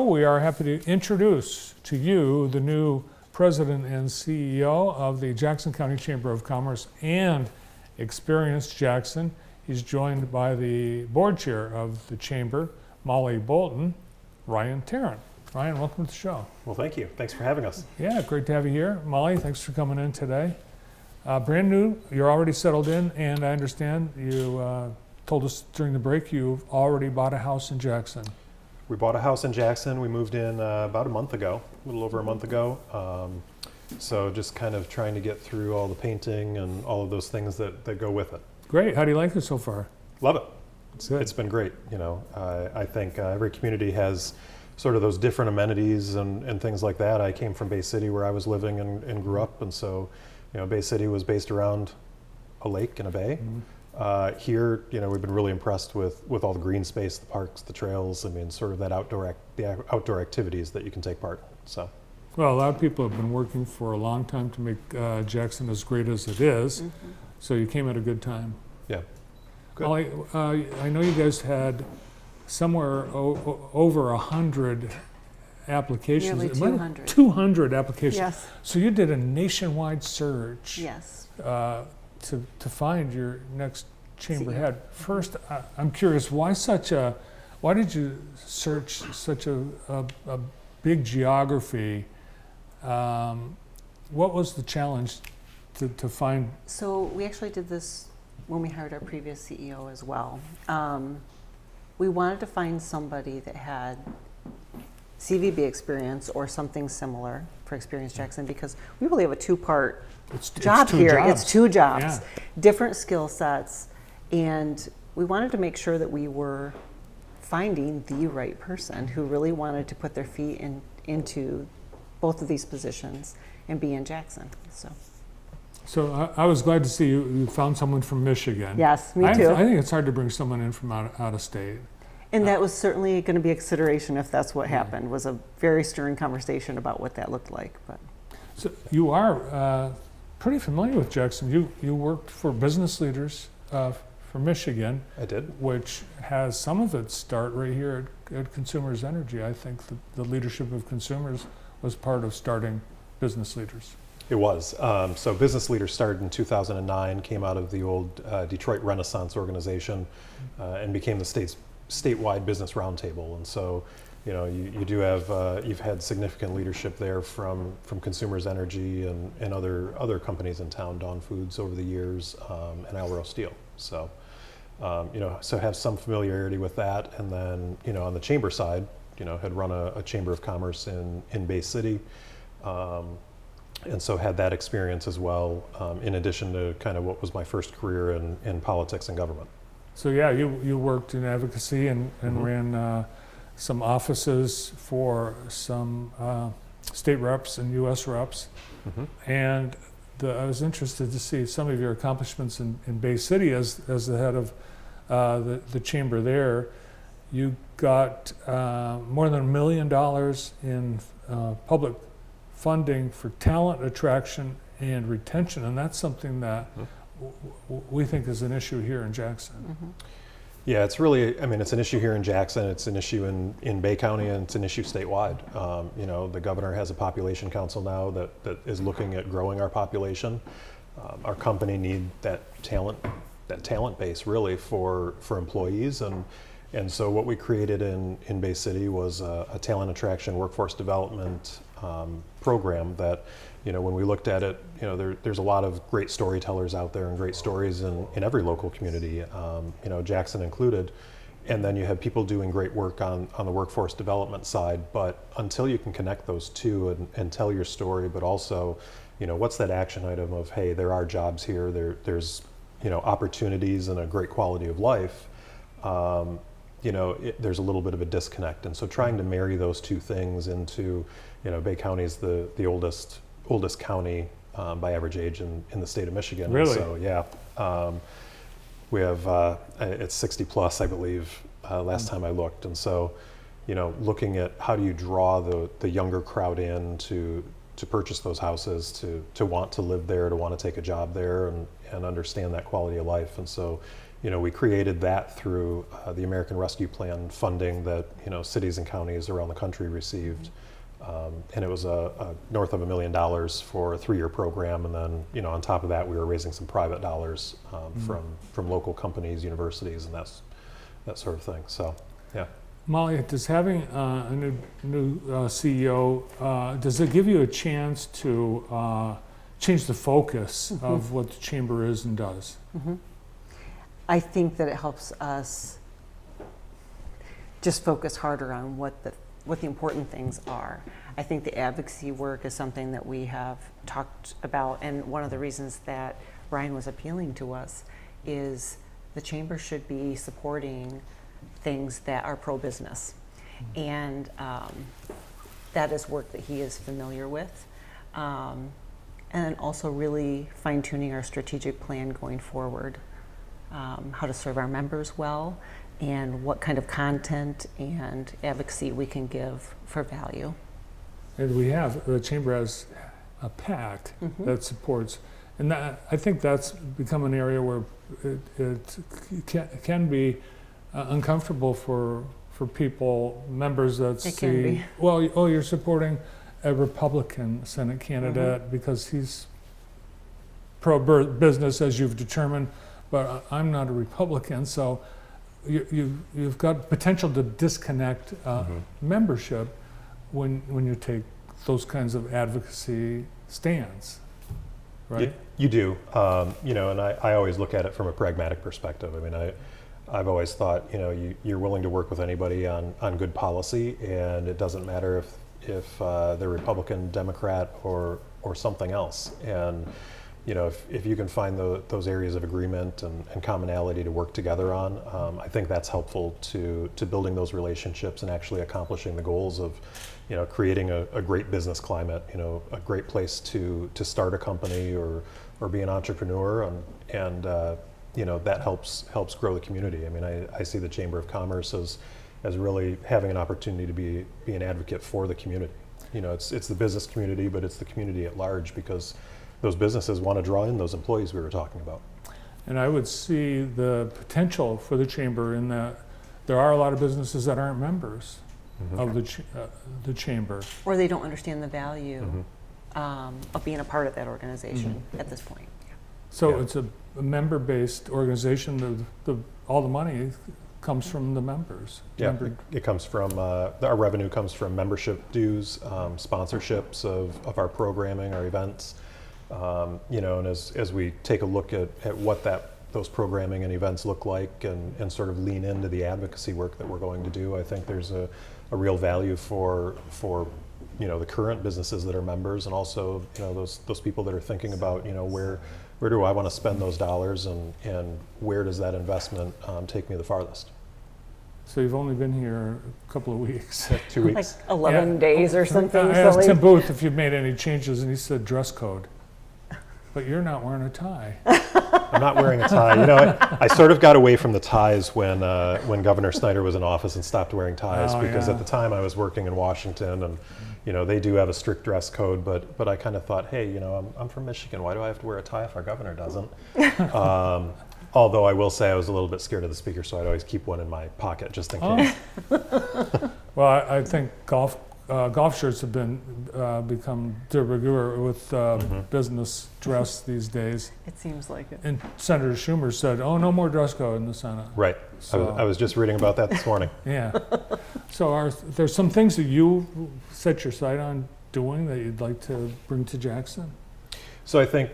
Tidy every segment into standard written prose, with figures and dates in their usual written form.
we are happy to introduce to you the new President and CEO of the Jackson County Chamber of Commerce and Experience Jackson. He's joined by the board chair of the Chamber, Molly Bolton, Ryan Tarrant. Ryan, welcome to the show. Well, thank you. Thanks for having us. Yeah, great to have you here. Molly, thanks for coming in today. Brand new, you're already settled in, and I understand you told us during the break you've already bought a house in Jackson. We bought a house in Jackson. We moved in about a month ago, a little over a month ago. So just kind of trying to get through all the painting and all of those things that go with it. Great. How do you like it so far? Love it. Good. It's been great. You know, I think every community has sort of those different amenities and things like that. I came from Bay City where I was living and grew up, and so, you know, Bay City was based around a lake and a bay. Mm-hmm. Here, you know, we've been really impressed with all the green space, the parks, the trails. I mean, sort of that the outdoor activities that you can take part in. So, well, a lot of people have been working for a long time to make Jackson as great as it is. Mm-hmm. So you came at a good time. Yeah. Good. Well, I know you guys had somewhere over 100 applications. Nearly 200. 200 applications. Yes. So you did a nationwide search. Yes. To find your next chamber CEO. head. First, I'm curious, why did you search such a big geography? What was the challenge to find? So we actually did this when we hired our previous CEO as well. We wanted to find somebody that had CVB experience or something similar for Experience Jackson, because we really have a two-part job here. It's two jobs, yeah. Different skill sets, and we wanted to make sure that we were finding the right person who really wanted to put their feet into both of these positions and be in Jackson. So I was glad to see you found someone from Michigan. Yes, me too. I think it's hard to bring someone in from out of state. And that was certainly going to be a consideration if that's what happened. Was a very stirring conversation about what that looked like. But so you are pretty familiar with Jackson. You worked for Business Leaders for Michigan. I did. Which has some of its start right here at Consumers Energy. I think the leadership of Consumers was part of starting Business Leaders. It was. So Business Leaders started in 2009, came out of the old Detroit Renaissance organization, and became the statewide business roundtable. And so, you know, you do have, you've had significant leadership there from Consumers Energy and other companies in town, Dawn Foods over the years, and Alro Steel. So, you know, so have some familiarity with that. And then, you know, on the chamber side, you know, had run a Chamber of Commerce in Bay City. And so had that experience as well, in addition to kind of what was my first career in politics and government. So yeah, you worked in advocacy and Mm-hmm. ran some offices for some state reps and U.S. reps. Mm-hmm. And I was interested to see some of your accomplishments in Bay City as the head of the chamber there. You got more than $1 million in public funding for talent attraction and retention, and that's something that we think is an issue here in Jackson. Mm-hmm. Yeah, it's really, I mean, it's an issue here in Jackson, it's an issue in Bay County, and it's an issue statewide. You know, the governor has a population council now that is looking at growing our population. Our company need that talent base really for employees, and so what we created in Bay City was a talent attraction workforce development program that, you know, when we looked at it, you know, there's a lot of great storytellers out there and great stories in every local community, you know, Jackson included. And then you have people doing great work on the workforce development side, but until you can connect those two and tell your story, but also, you know, what's that action item of, hey, there are jobs here, there's, you know, opportunities and a great quality of life, you know, there's a little bit of a disconnect. And so trying to marry those two things into, you know, Bay County is the oldest county by average age in the state of Michigan. Really? So yeah, we have it's 60 plus, I believe, last time I looked. And so, you know, looking at how do you draw the younger crowd in to purchase those houses, to want to live there, to want to take a job there, and understand that quality of life. And so, we created that through the American Rescue Plan funding that, cities and counties around the country received. And it was north of $1 million for a 3-year program. And then, on top of that, we were raising some private dollars from local companies, universities, and that sort of thing. So, yeah. Molly, does having a new CEO, does it give you a chance to change the focus of what the chamber is and does? I think that it helps us just focus harder on what the important things are. I think the advocacy work is something that we have talked about, and one of the reasons that Brian was appealing to us is the chamber should be supporting things that are pro-business, and that is work that he is familiar with, and also really fine-tuning our strategic plan going forward, how to serve our members well, and what kind of content and advocacy we can give for value. And the chamber has a PAC that supports, and that, I think that's become an area where it can be uncomfortable for people, members that see, well, oh, you're supporting a Republican Senate candidate because he's pro-business, as you've determined, but I'm not a Republican, so you've got potential to disconnect membership when you take those kinds of advocacy stands, right? You do, and I always look at it from a pragmatic perspective. I mean, I've always thought, you're willing to work with anybody on good policy, and it doesn't matter if they're Republican, Democrat, or something else. And if you can find those areas of agreement and commonality to work together on, I think that's helpful to building those relationships and actually accomplishing the goals of, creating a great business climate, a great place to start a company or be an entrepreneur, and that helps grow the community. I mean, I see the Chamber of Commerce as really having an opportunity to be an advocate for the community. It's the business community, but it's the community at large, because those businesses want to draw in those employees we were talking about. And I would see the potential for the chamber in that there are a lot of businesses that aren't members of the chamber. Or they don't understand the value of being a part of that organization at this point. So it's a member-based organization. All the money comes from the members. Yeah, it comes from, our revenue comes from membership dues, sponsorships of our programming, our events. And as we take a look at what those programming and events look like, and sort of lean into the advocacy work that we're going to do, I think there's a real value for the current businesses that are members, and also those people that are thinking about where do I want to spend those dollars, and where does that investment take me the farthest. So you've only been here a couple of weeks. 2 weeks. Like 11 days or something. I asked Tim Booth if you've made any changes, and he said dress code. But you're not wearing a tie. I'm not wearing a tie. I sort of got away from the ties when Governor Snyder was in office and stopped wearing ties, because at the time I was working in Washington, and they do have a strict dress code, but I kind of thought, hey, I'm from Michigan. Why do I have to wear a tie if our governor doesn't? Although I will say I was a little bit scared of the speaker, so I'd always keep one in my pocket just in case. Well, I think golf shirts have become de rigueur with business dress these days. It seems like it. And Senator Schumer said, "Oh, no more dress code in the Senate." Right. So, I was just reading about that this morning. Yeah. So there's some things that you set your sight on doing that you'd like to bring to Jackson? So I think,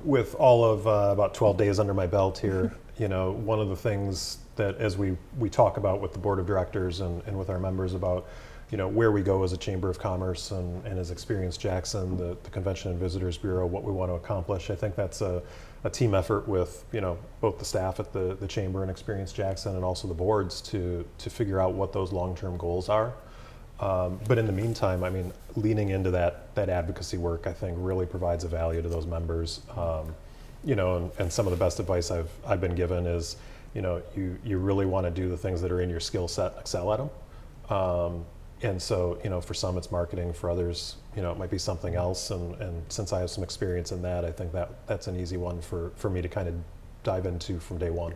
with all of about 12 days under my belt here, one of the things that as we talk about with the board of directors and with our members about, where we go as a Chamber of Commerce and as Experience Jackson, the Convention and Visitors Bureau, what we want to accomplish. I think that's a team effort with, both the staff at the Chamber and Experience Jackson, and also the boards to figure out what those long-term goals are. But in the meantime, I mean, leaning into that advocacy work, I think really provides a value to those members. And some of the best advice I've been given is, you really want to do the things that are in your skill set, excel at them. And so, for some it's marketing, for others, it might be something else. And since I have some experience in that, I think that's an easy one for me to kind of dive into from day one.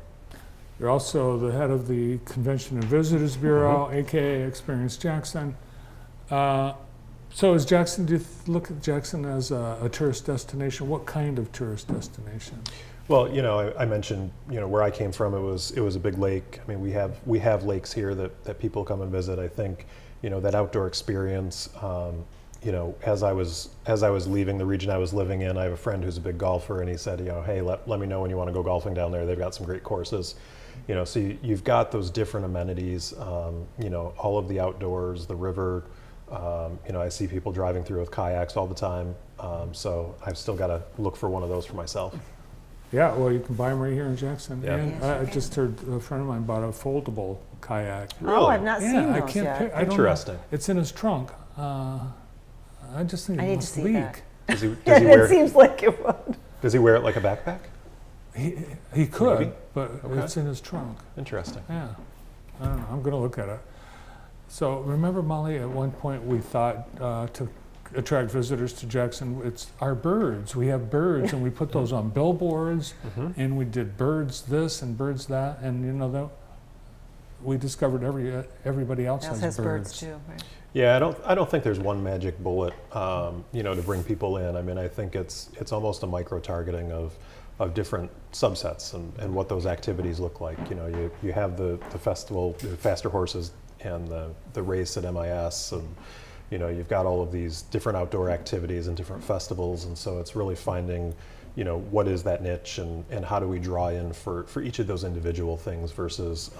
You're also the head of the Convention and Visitors Bureau, aka Experience Jackson. So is Jackson, do you look at Jackson as a tourist destination? What kind of tourist destination? Well, I mentioned, where I came from, it was a big lake. I mean, we have lakes here that people come and visit. I think, that outdoor experience, as I was leaving the region I was living in, I have a friend who's a big golfer, and he said, hey, let me know when you want to go golfing down there. They've got some great courses. So you've got those different amenities, all of the outdoors, the river. I see people driving through with kayaks all the time. So I've still got to look for one of those for myself. Yeah, well, you can buy them right here in Jackson. Yeah. And I just heard a friend of mine bought a foldable kayak. Really? Oh, I've not seen Yeah, I those can't yet. pick. I don't know. Interesting. It's in his trunk. I just think I it need to must see leak. that. Does he It seems like it would. does he wear it like a backpack? He could, Maybe. but Okay. it's in his trunk. Interesting. Yeah, I don't know. I'm going to look at it. So remember, Molly, at one point we thought to attract visitors to Jackson, it's our birds. We have birds, and we put those on billboards, and we did birds this and birds that, and that we discovered everybody else Else has has birds too, right? Yeah, I don't think there's one magic bullet, to bring people in. I mean, I think it's almost a micro targeting of different subsets and what those activities look like. You have the festival, the faster horses, and the race at MIS, and you've got all of these different outdoor activities and different festivals, and so it's really finding what is that niche and how do we draw in for each of those individual things versus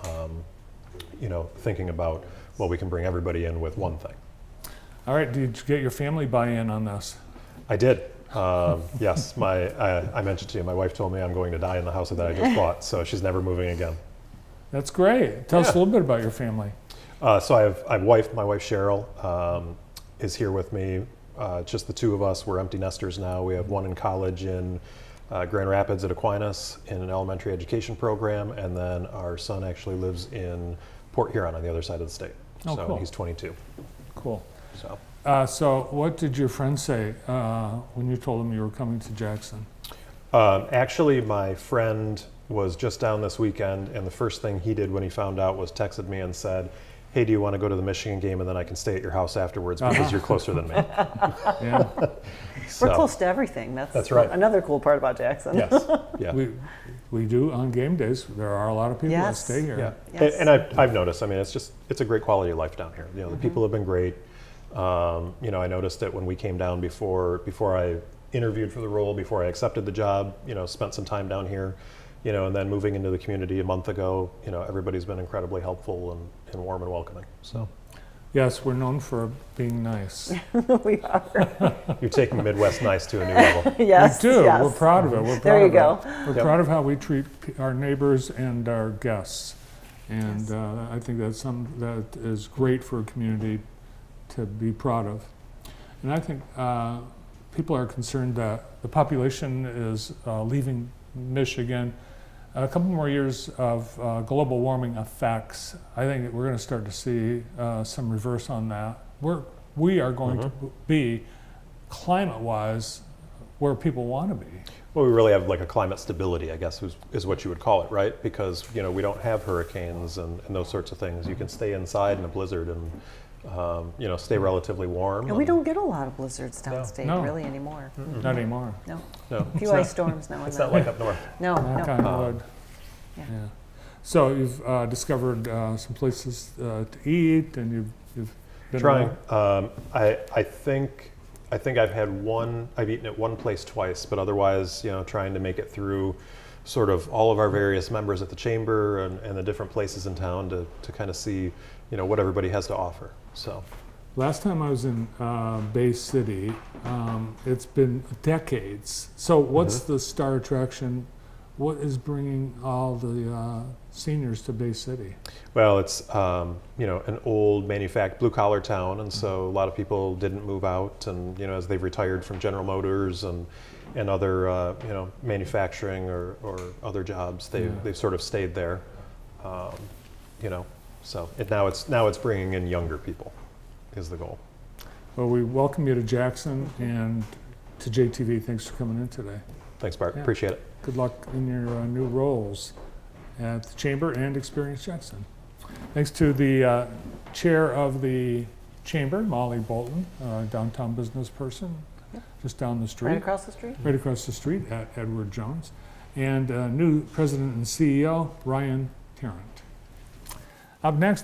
thinking about, well, we can bring everybody in with one thing. All right, did you get your family buy-in on this? I did. Yes, I mentioned to you, my wife told me I'm going to die in the house that I just bought, so she's never moving again. That's great. Tell us a Yeah. little bit about your family. So I have my wife Cheryl is here with me. Just the two of us. We're empty nesters now. We have one in college in Grand Rapids at Aquinas in an elementary education program, and then our son actually lives in Port Huron on the other side of the state. Oh, so cool. he's 22. Cool. So. So what did your friend say when you told him you were coming to Jackson? Actually, my friend was just down this weekend, and the first thing he did when he found out was texted me and said, hey, do you want to go to the Michigan game, and then I can stay at your house afterwards because you're closer than me. Yeah. So, We're close to everything. That's right. Another cool part about Jackson. Yes. Yeah. We do on game days. There are a lot of people Yes. that stay here. Yeah. Yes. And I've noticed. I mean, it's a great quality of life down here. The people have been great. I noticed it when we came down before I interviewed for the role, before I accepted the job. Spent some time down here. And then moving into the community a month ago, everybody's been incredibly helpful and warm and welcoming. So Yes, we're known for being nice. We are. you're taking Midwest nice to a new level. Yes. We do. Yes. We're proud of it. We're proud There you of go. it. We're Yep. proud of how we treat our neighbors and our guests. And Yes. I think that's something that is great for a community to be proud of. And I think people are concerned that the population is leaving Michigan. A couple more years of global warming effects, I think we're going to start to see some reverse on that. We are going to be, climate-wise, where people want to be. Well, we really have like a climate stability, I guess, is what you would call it, right? Because we don't have hurricanes and those sorts of things. You can stay inside in a blizzard and stay relatively warm. And we don't get a lot of blizzards downstate No. really anymore. Not anymore. No. No, A few it's ice storms now and It's then. not like up north. No, Knock no. on wood. Yeah. Yeah. So you've discovered some places to eat, and you've been Trying. around. I think I've eaten at one place twice, but otherwise, trying to make it through sort of all of our various members at the chamber and the different places in town to kind of see, what everybody has to offer. So. Last time I was in Bay City, it's been decades. So what's the star attraction? What is bringing all the seniors to Bay City? Well, it's an old blue collar town, and so a lot of people didn't move out, and as they've retired from General Motors and other manufacturing or other jobs, they've sort of stayed there. So now it's bringing in younger people is the goal. Well, we welcome you to Jackson and to JTV. Thanks for coming in today. Thanks, Bart. Yeah. Appreciate it. Good luck in your new roles. at the Chamber and Experience Jackson. Thanks to the chair of the Chamber, Molly Bolton, downtown business person, just down the street. Right across the street? Right across the street at Edward Jones. And new president and CEO, Ryan Tarrant. Up next,